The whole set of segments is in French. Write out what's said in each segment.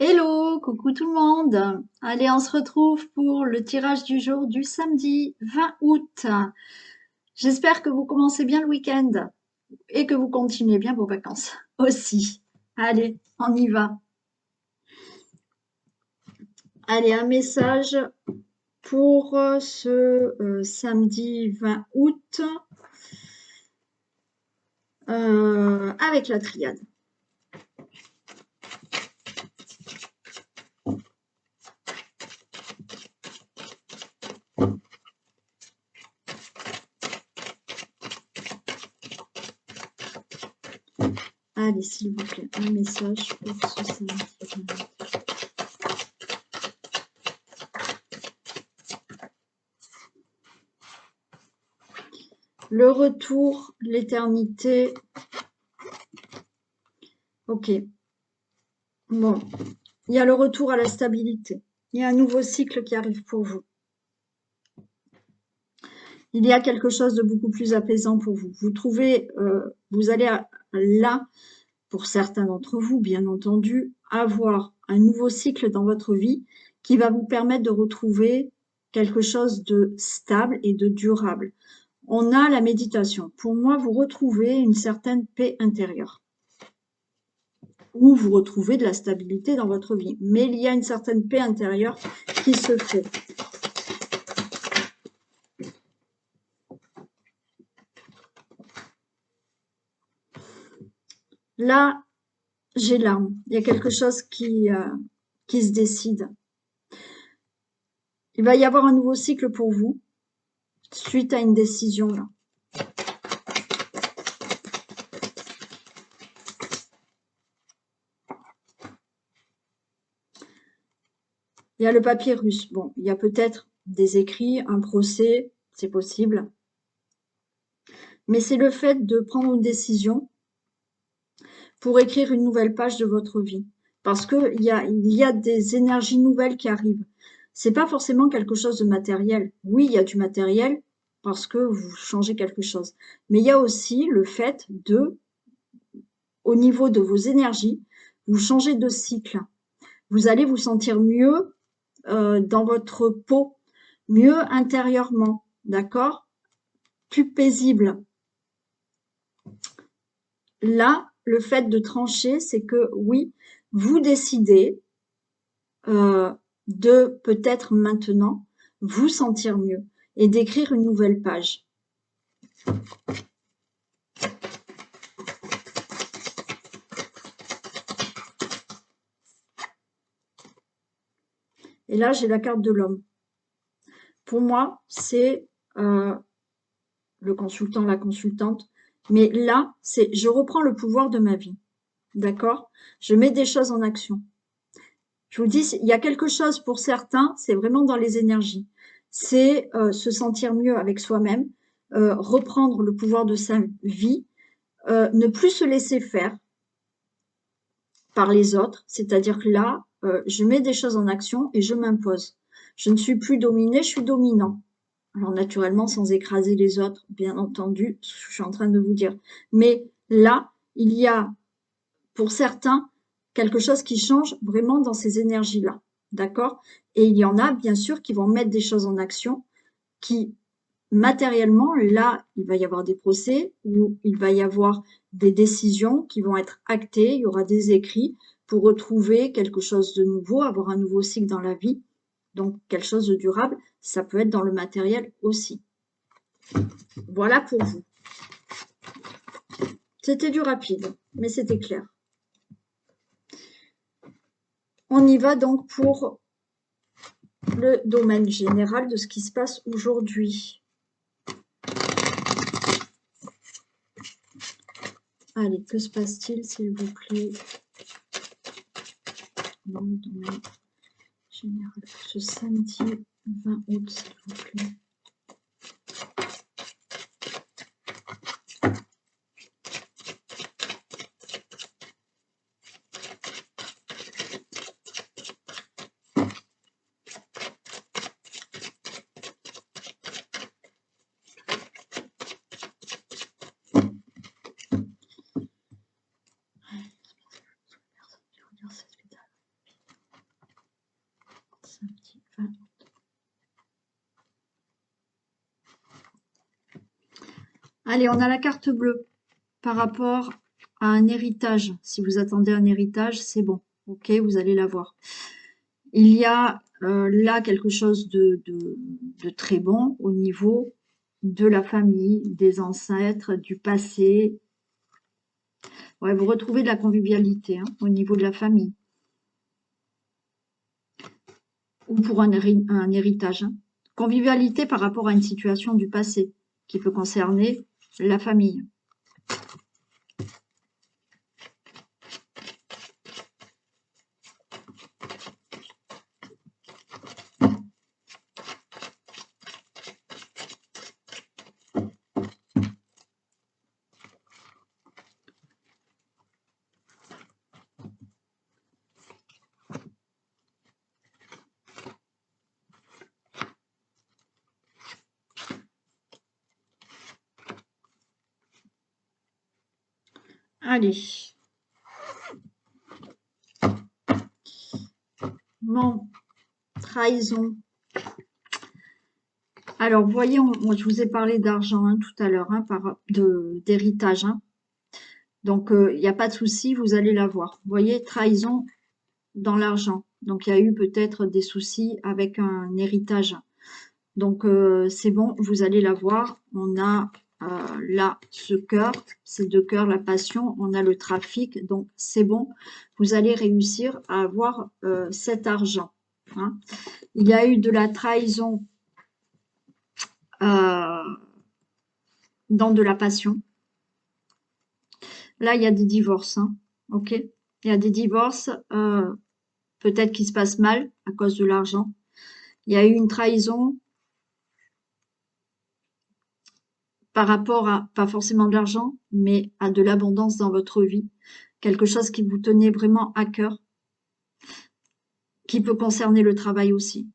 Hello, coucou tout le monde. Allez, on se retrouve pour le tirage du jour du samedi 20 août. J'espère que vous commencez bien le week-end et que vous continuez bien vos vacances aussi. Allez, on y va. Allez, un message pour ce samedi 20 août avec la triade. Allez, s'il vous plaît, un message pour ce samedi 20 août. Le retour, l'éternité. Ok. Bon, il y a le retour à la stabilité. Il y a un nouveau cycle qui arrive pour vous. Il y a quelque chose de beaucoup plus apaisant pour vous. Vous trouvez, vous allez là, pour certains d'entre vous, bien entendu, avoir un nouveau cycle dans votre vie qui va vous permettre de retrouver quelque chose de stable et de durable. On a la méditation. Pour moi, vous retrouvez une certaine paix intérieure ou vous retrouvez de la stabilité dans votre vie. Mais il y a une certaine paix intérieure qui se fait. Là, j'ai l'arme. Il y a quelque chose qui se décide. Il va y avoir un nouveau cycle pour vous suite à une décision là. Il y a le papyrus. Bon, il y a peut-être des écrits, un procès, c'est possible. Mais c'est le fait de prendre une décision pour écrire une nouvelle page de votre vie. Parce qu'il y a des énergies nouvelles qui arrivent. C'est pas forcément quelque chose de matériel. Oui, il y a du matériel parce que vous changez quelque chose. Mais il y a aussi le fait de, au niveau de vos énergies, vous changez de cycle. Vous allez vous sentir mieux dans votre peau, mieux intérieurement, d'accord? Plus paisible. Là, le fait de trancher, c'est que oui, vous décidez de peut-être maintenant vous sentir mieux et d'écrire une nouvelle page. Et là, j'ai la carte de l'homme. Pour moi, c'est le consultant, la consultante. Mais là, c'est je reprends le pouvoir de ma vie. D'accord? Je mets des choses en action. Je vous dis, il y a quelque chose pour certains, c'est vraiment dans les énergies. C'est se sentir mieux avec soi-même, reprendre le pouvoir de sa vie, ne plus se laisser faire par les autres. C'est-à-dire que là, je mets des choses en action et je m'impose. Je ne suis plus dominée, je suis dominant. Alors naturellement, sans écraser les autres, bien entendu, je suis en train de vous dire. Mais là, il y a pour certains quelque chose qui change vraiment dans ces énergies-là. D'accord? Et il y en a, bien sûr, qui vont mettre des choses en action qui, matériellement, là, il va y avoir des procès où il va y avoir des décisions qui vont être actées, il y aura des écrits pour retrouver quelque chose de nouveau, avoir un nouveau cycle dans la vie. Donc, quelque chose de durable, ça peut être dans le matériel aussi. Voilà pour vous. C'était du rapide, mais c'était clair. On y va donc pour le domaine général de ce qui se passe aujourd'hui. Allez, que se passe-t-il, s'il vous plaît, dans le domaine général ce samedi 20 août, s'il vous plaît. Allez, on a la carte bleue par rapport à un héritage. Si vous attendez un héritage, c'est bon. Ok, vous allez l'avoir. Il y a là quelque chose de très bon au niveau de la famille, des ancêtres, du passé. Ouais, vous retrouvez de la convivialité hein, au niveau de la famille. Ou pour un héritage. Hein. Convivialité par rapport à une situation du passé qui peut concerner la famille. Allez. Bon, trahison. Alors, vous voyez, moi, je vous ai parlé d'argent hein, tout à l'heure, hein, d'héritage. Hein. Donc, il n'y a pas de souci, vous allez l'avoir. Vous voyez, trahison dans l'argent. Donc, il y a eu peut-être des soucis avec un héritage. Donc, c'est bon, vous allez l'avoir. On a là ce cœur, ces deux cœurs, la passion. On a le trafic. Donc, c'est bon. Vous allez réussir à avoir cet argent. Hein. Il y a eu de la trahison dans de la passion. Là, il y a des divorces. Hein. Ok. Il y a des divorces. Peut-être qui se passent mal à cause de l'argent. Il y a eu une trahison par rapport à, pas forcément de l'argent, mais à de l'abondance dans votre vie. Quelque chose qui vous tenait vraiment à cœur, qui peut concerner le travail aussi,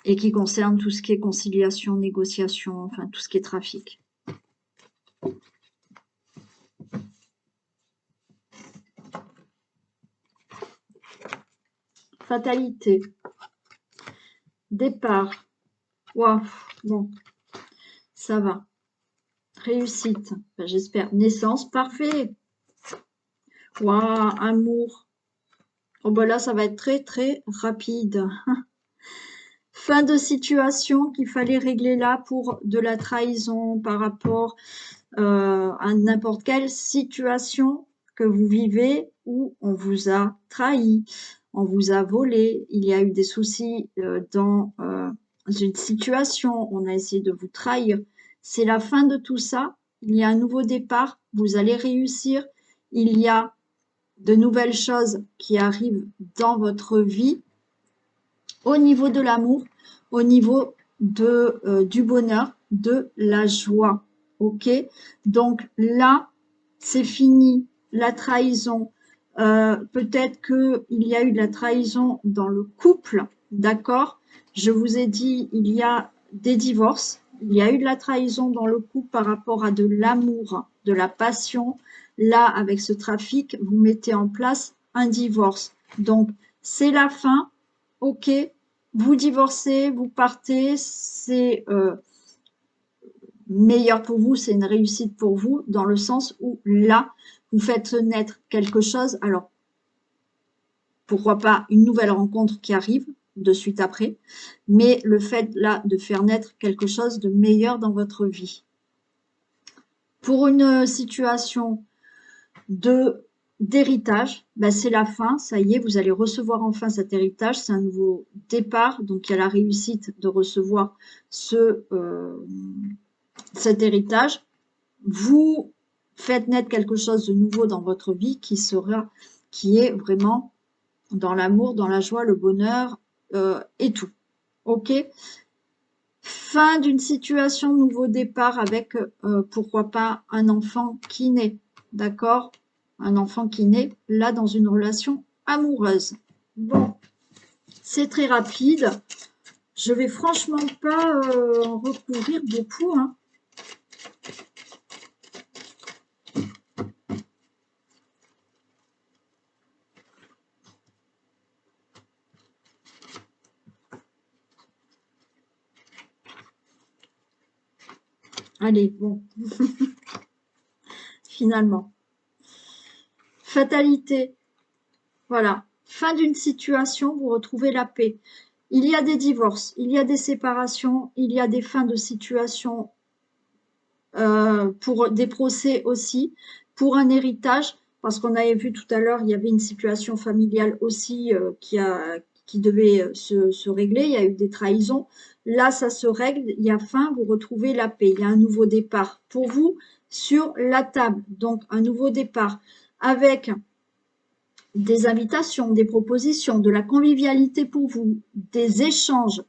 et qui concerne tout ce qui est conciliation, négociation, enfin tout ce qui est trafic. Fatalité. Départ. Waouh, bon, ça va. Réussite, enfin, j'espère. Naissance, parfait. Waouh, amour. Oh ben là, ça va être très très rapide. Fin de situation qu'il fallait régler là pour de la trahison par rapport à n'importe quelle situation que vous vivez où on vous a trahi, on vous a volé, il y a eu des soucis dans une situation, on a essayé de vous trahir. C'est la fin de tout ça. Il y a un nouveau départ. Vous allez réussir. Il y a de nouvelles choses qui arrivent dans votre vie au niveau de l'amour, au niveau du bonheur, de la joie. Ok? Donc là, c'est fini. La trahison. Peut-être qu'il y a eu de la trahison dans le couple. D'accord? Je vous ai dit, il y a des divorces. Il y a eu de la trahison dans le couple par rapport à de l'amour, de la passion. Là, avec ce trafic, vous mettez en place un divorce. Donc, c'est la fin. Ok, vous divorcez, vous partez, c'est meilleur pour vous, c'est une réussite pour vous, dans le sens où là, vous faites naître quelque chose. Alors, pourquoi pas une nouvelle rencontre qui arrive de suite après, mais le fait là de faire naître quelque chose de meilleur dans votre vie. Pour une situation d'héritage, ben c'est la fin, ça y est, vous allez recevoir enfin cet héritage, c'est un nouveau départ, donc il y a la réussite de recevoir cet héritage. Vous faites naître quelque chose de nouveau dans votre vie qui est vraiment dans l'amour, dans la joie, le bonheur et tout. Ok? Fin d'une situation, nouveau départ avec pourquoi pas un enfant qui naît. D'accord? Un enfant qui naît là dans une relation amoureuse. Bon, c'est très rapide. Je vais franchement pas en recouvrir beaucoup. Hein. Allez, bon, finalement. Fatalité, voilà. Fin d'une situation, vous retrouvez la paix. Il y a des divorces, il y a des séparations, il y a des fins de situation pour des procès aussi, pour un héritage, parce qu'on avait vu tout à l'heure, il y avait une situation familiale aussi qui devait se régler, il y a eu des trahisons. Là, ça se règle, il y a fin, vous retrouvez la paix, il y a un nouveau départ pour vous sur la table. Donc, un nouveau départ avec des invitations, des propositions, de la convivialité pour vous, des échanges.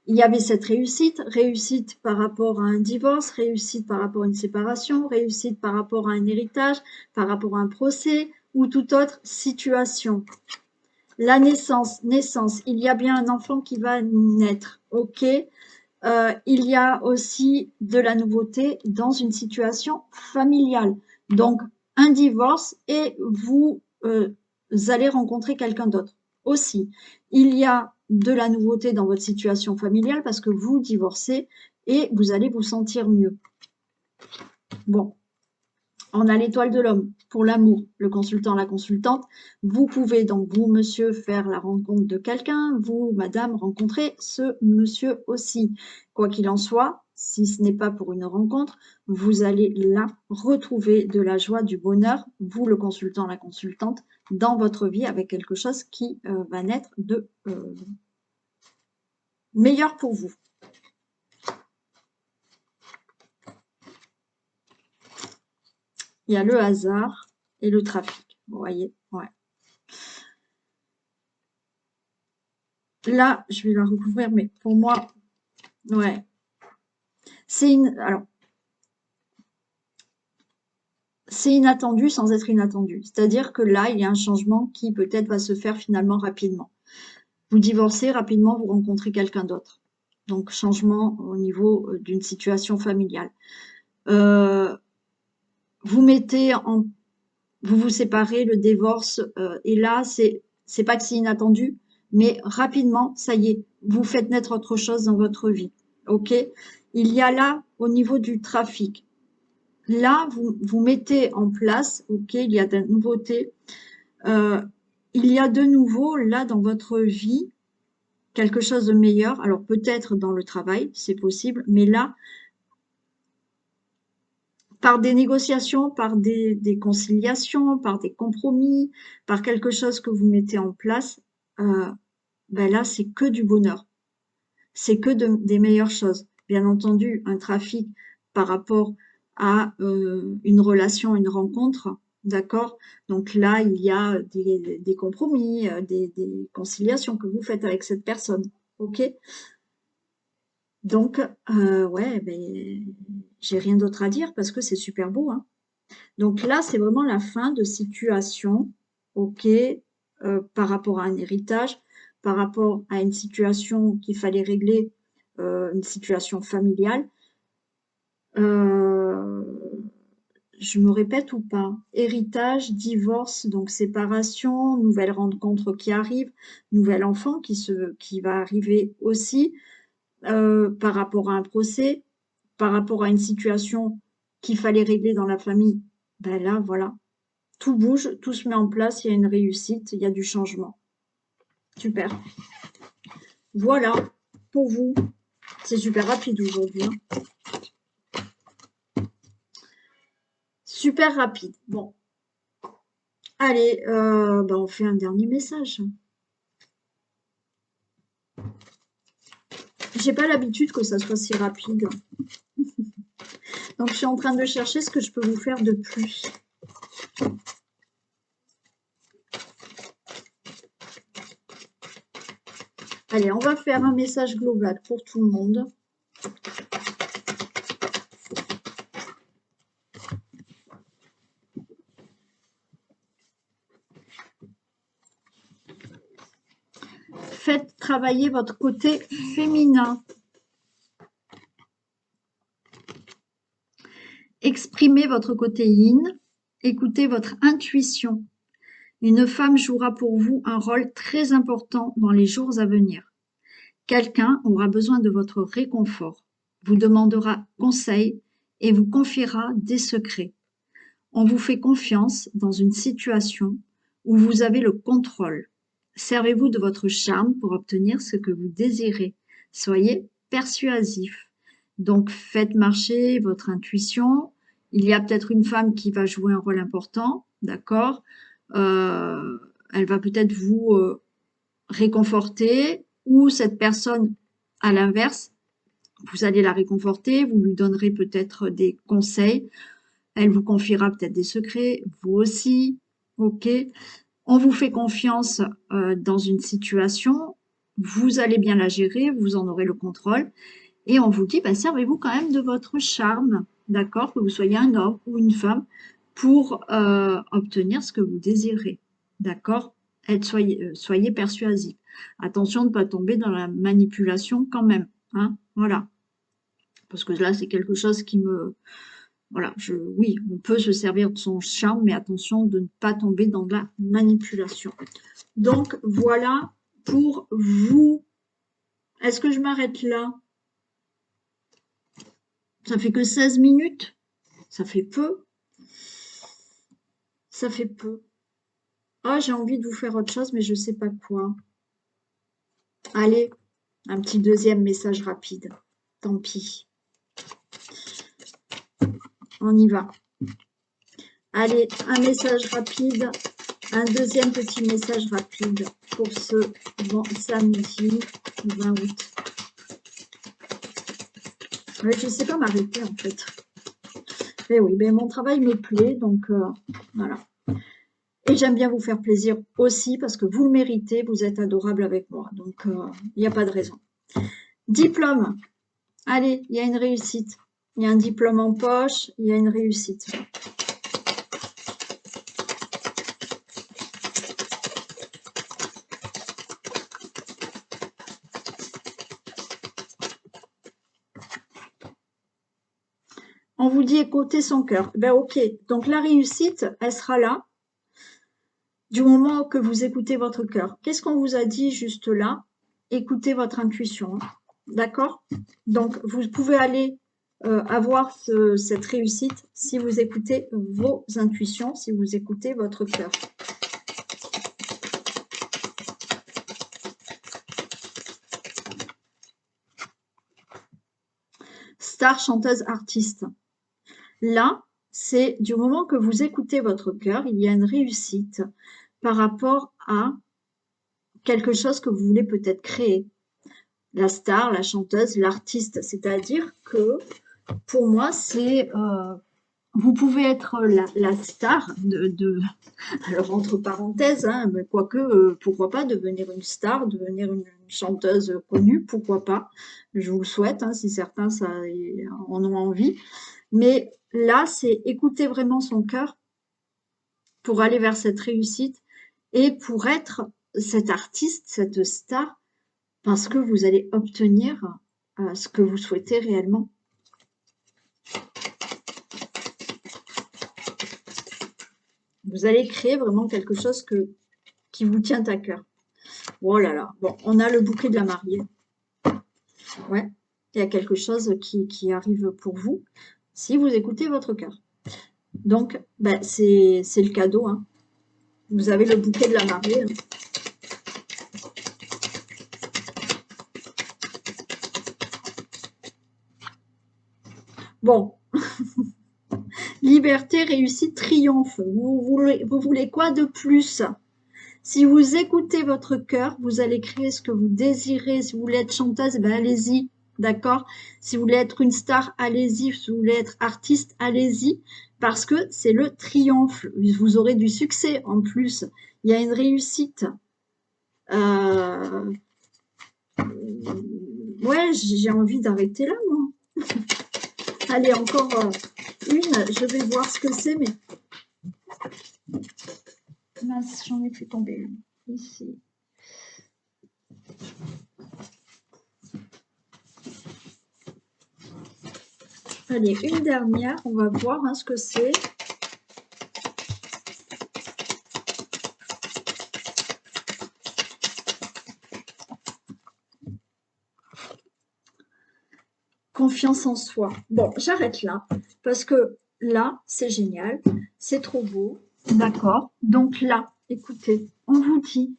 Il y avait cette réussite, réussite par rapport à un divorce, réussite par rapport à une séparation, réussite par rapport à un héritage, par rapport à un procès ou toute autre situation. La naissance, naissance, il y a bien un enfant qui va naître, ok. Il y a aussi de la nouveauté dans une situation familiale. Donc, un divorce et vous allez rencontrer quelqu'un d'autre aussi. Il y a de la nouveauté dans votre situation familiale parce que vous divorcez et vous allez vous sentir mieux. Bon, on a l'étoile de l'homme pour l'amour, le consultant, la consultante. Vous pouvez donc, vous, monsieur, faire la rencontre de quelqu'un, vous, madame, rencontrer ce monsieur aussi. Quoi qu'il en soit, si ce n'est pas pour une rencontre, vous allez là retrouver de la joie, du bonheur, vous, le consultant, la consultante, dans votre vie avec quelque chose qui va naître de meilleur pour vous. Il y a le hasard et le trafic. Vous voyez, ouais. Là, je vais la recouvrir, mais pour moi, ouais. Alors, c'est inattendu sans être inattendu. C'est-à-dire que là, il y a un changement qui peut-être va se faire finalement rapidement. Vous divorcez rapidement, vous rencontrez quelqu'un d'autre. Donc, changement au niveau d'une situation familiale. Vous mettez en, vous vous séparez, le divorce, et là, c'est pas que c'est inattendu, mais rapidement, ça y est, vous faites naître autre chose dans votre vie. Ok? Il y a là, au niveau du trafic, là, vous mettez en place, ok, il y a des nouveautés, euh, il y a de nouveau là dans votre vie quelque chose de meilleur. Alors peut-être dans le travail, c'est possible, mais là, par des négociations, par des conciliations, par des compromis, par quelque chose que vous mettez en place, ben là, c'est que du bonheur. C'est que des meilleures choses. Bien entendu, un trafic par rapport à une relation, une rencontre, d'accord? Donc là, il y a des compromis, des conciliations que vous faites avec cette personne, ok? Donc, ouais, ben, j'ai rien d'autre à dire parce que c'est super beau, hein. Donc là, c'est vraiment la fin de situation, ok, par rapport à un héritage, par rapport à une situation qu'il fallait régler, une situation familiale. Euh, je me répète ou pas? Héritage, divorce, donc séparation, nouvelle rencontre qui arrive, nouvel enfant qui va arriver aussi, par rapport à un procès, par rapport à une situation qu'il fallait régler dans la famille. Ben là, voilà, tout bouge, tout se met en place, il y a une réussite, il y a du changement. Super. Voilà pour vous. C'est super rapide aujourd'hui, hein. Super rapide. Bon, allez, ben on fait un dernier message. J'ai pas l'habitude que ça soit si rapide. Donc je suis en train de chercher ce que je peux vous faire de plus. Allez, on va faire un message global pour tout le monde. Faites travailler votre côté féminin. Exprimez votre côté yin. Écoutez votre intuition. Une femme jouera pour vous un rôle très important dans les jours à venir. Quelqu'un aura besoin de votre réconfort, vous demandera conseil et vous confiera des secrets. On vous fait confiance dans une situation où vous avez le contrôle. Servez-vous de votre charme pour obtenir ce que vous désirez. Soyez persuasif. Donc, faites marcher votre intuition. Il y a peut-être une femme qui va jouer un rôle important, d'accord? Elle va peut-être vous réconforter, ou cette personne, à l'inverse, vous allez la réconforter, vous lui donnerez peut-être des conseils, elle vous confiera peut-être des secrets, vous aussi, ok? On vous fait confiance dans une situation, vous allez bien la gérer, vous en aurez le contrôle, et on vous dit, ben, servez-vous quand même de votre charme, d'accord? Que vous soyez un homme ou une femme, pour obtenir ce que vous désirez, d'accord? Soyez persuasif. Attention de ne pas tomber dans la manipulation quand même, hein? Voilà. Parce que là, c'est quelque chose qui me... Voilà, oui, on peut se servir de son charme, mais attention de ne pas tomber dans la manipulation. Donc, voilà pour vous. Est-ce que je m'arrête là? Ça fait que 16 minutes? Ça fait peu. Ça fait peu. Ah, j'ai envie de vous faire autre chose, mais je ne sais pas quoi. Allez, un petit deuxième message rapide. Tant pis. On y va. Allez, un message rapide. Un deuxième petit message rapide pour ce samedi 20 août. Ouais, je ne sais pas m'arrêter en fait. Mais oui, mais mon travail me plaît, donc voilà. Et j'aime bien vous faire plaisir aussi parce que vous le méritez, vous êtes adorable avec moi. Donc il n'y a pas de raison. Diplôme. Allez, il y a une réussite. Il y a un diplôme en poche, il y a une réussite. On vous dit écoutez son cœur. Ben ok, donc la réussite, elle sera là du moment que vous écoutez votre cœur. Qu'est-ce qu'on vous a dit juste là? Écoutez votre intuition. D'accord? Donc vous pouvez aller avoir cette réussite si vous écoutez vos intuitions, si vous écoutez votre cœur. Star, chanteuse, artiste. Là, c'est du moment que vous écoutez votre cœur, il y a une réussite par rapport à quelque chose que vous voulez peut-être créer. La star, la chanteuse, l'artiste, c'est-à-dire que pour moi, c'est vous pouvez être la star alors entre parenthèses, hein, mais quoique, pourquoi pas devenir une star, devenir une chanteuse connue, pourquoi pas, je vous le souhaite, hein, si certains en ont envie, mais là, c'est écouter vraiment son cœur pour aller vers cette réussite et pour être cet artiste, cette star, parce que vous allez obtenir ce que vous souhaitez réellement. Vous allez créer vraiment quelque chose qui vous tient à cœur. Oh là là, bon, on a le bouquet de la mariée. Ouais, il y a quelque chose qui arrive pour vous si vous écoutez votre cœur. Donc, ben, c'est le cadeau. Hein. Vous avez le bouquet de la mariée. Hein. Bon, liberté, réussite, triomphe. Vous voulez quoi de plus? Si vous écoutez votre cœur, vous allez créer ce que vous désirez. Si vous voulez être chanteuse, ben allez-y, d'accord? Si vous voulez être une star, allez-y. Si vous voulez être artiste, allez-y, parce que c'est le triomphe. Vous aurez du succès en plus. Il y a une réussite. Ouais, j'ai envie d'arrêter là, moi. Allez, encore une. Je vais voir ce que c'est, mais... Mince, j'en ai fait tomber une. Ici. Allez, une dernière. On va voir hein, ce que c'est. Confiance en soi. Bon, j'arrête là. parce que là, c'est génial, c'est trop beau, d'accord? Donc là, écoutez, on vous dit,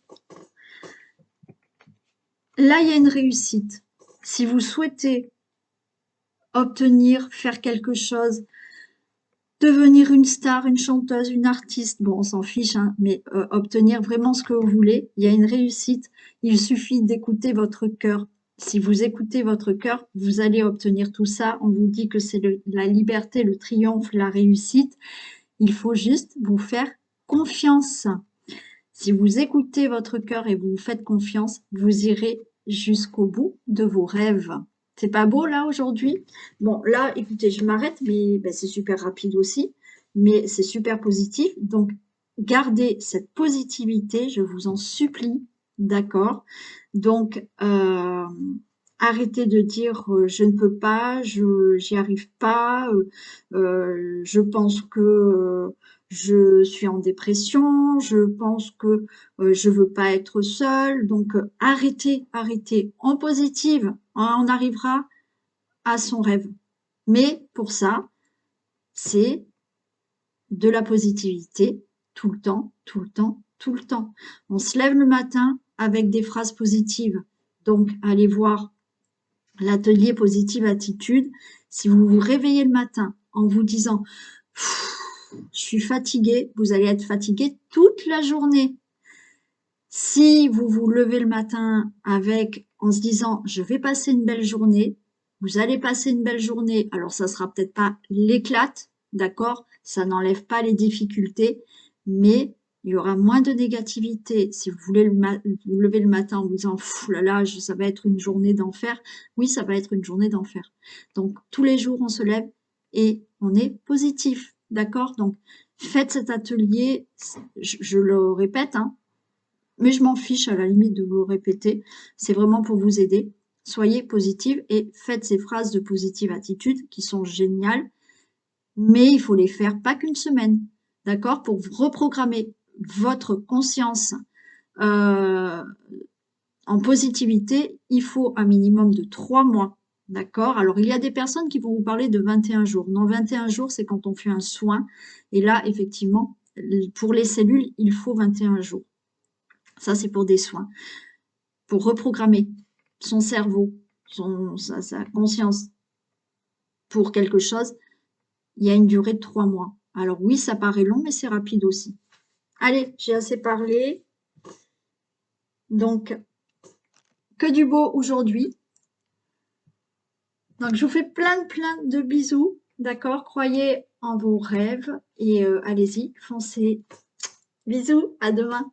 là, il y a une réussite. Si vous souhaitez obtenir, faire quelque chose, devenir une star, une chanteuse, une artiste, bon, on s'en fiche, hein, mais obtenir vraiment ce que vous voulez, il y a une réussite. Il suffit d'écouter votre cœur. Si vous écoutez votre cœur, vous allez obtenir tout ça. On vous dit que c'est la liberté, le triomphe, la réussite. Il faut juste vous faire confiance. Si vous écoutez votre cœur et vous vous faites confiance, vous irez jusqu'au bout de vos rêves. C'est pas beau là aujourd'hui? Bon, là, écoutez, je m'arrête, mais ben, c'est super rapide aussi, mais c'est super positif. Donc, gardez cette positivité, je vous en supplie, d'accord? Donc, arrêtez de dire je ne peux pas, j'y arrive pas, je pense que je suis en dépression, je pense que je veux pas être seule. Donc, arrêtez, arrêtez. En positive, hein, on arrivera à son rêve. Mais pour ça, c'est de la positivité tout le temps, tout le temps, tout le temps. On se lève le matin avec des phrases positives. Donc, allez voir l'atelier positive attitude. Si vous vous réveillez le matin en vous disant je suis fatigué, vous allez être fatigué toute la journée. Si vous vous levez le matin avec en se disant je vais passer une belle journée, vous allez passer une belle journée. Alors ça sera peut-être pas l'éclate, d'accord? Ça n'enlève pas les difficultés, mais il y aura moins de négativité. Si vous voulez vous lever le matin en vous disant là là, ça va être une journée d'enfer. Oui, ça va être une journée d'enfer. Donc tous les jours on se lève et on est positif, d'accord? Donc faites cet atelier, je le répète, hein, mais je m'en fiche à la limite de vous le répéter. C'est vraiment pour vous aider. Soyez positive et faites ces phrases de positive attitude qui sont géniales, mais il faut les faire pas qu'une semaine, d'accord? Pour reprogrammer votre conscience euh, en positivité, il faut un minimum de 3 mois, d'accord? Alors, il y a des personnes qui vont vous parler de 21 jours. Non, 21 jours, c'est quand on fait un soin. Et là, effectivement, pour les cellules, il faut 21 jours. Ça, c'est pour des soins. Pour reprogrammer son cerveau, sa conscience pour quelque chose, il y a une durée de 3 mois. Alors oui, ça paraît long, mais c'est rapide aussi. Allez, j'ai assez parlé. Donc, que du beau aujourd'hui. Donc, je vous fais plein de bisous. D'accord? Croyez en vos rêves et allez-y, foncez. Bisous, à demain.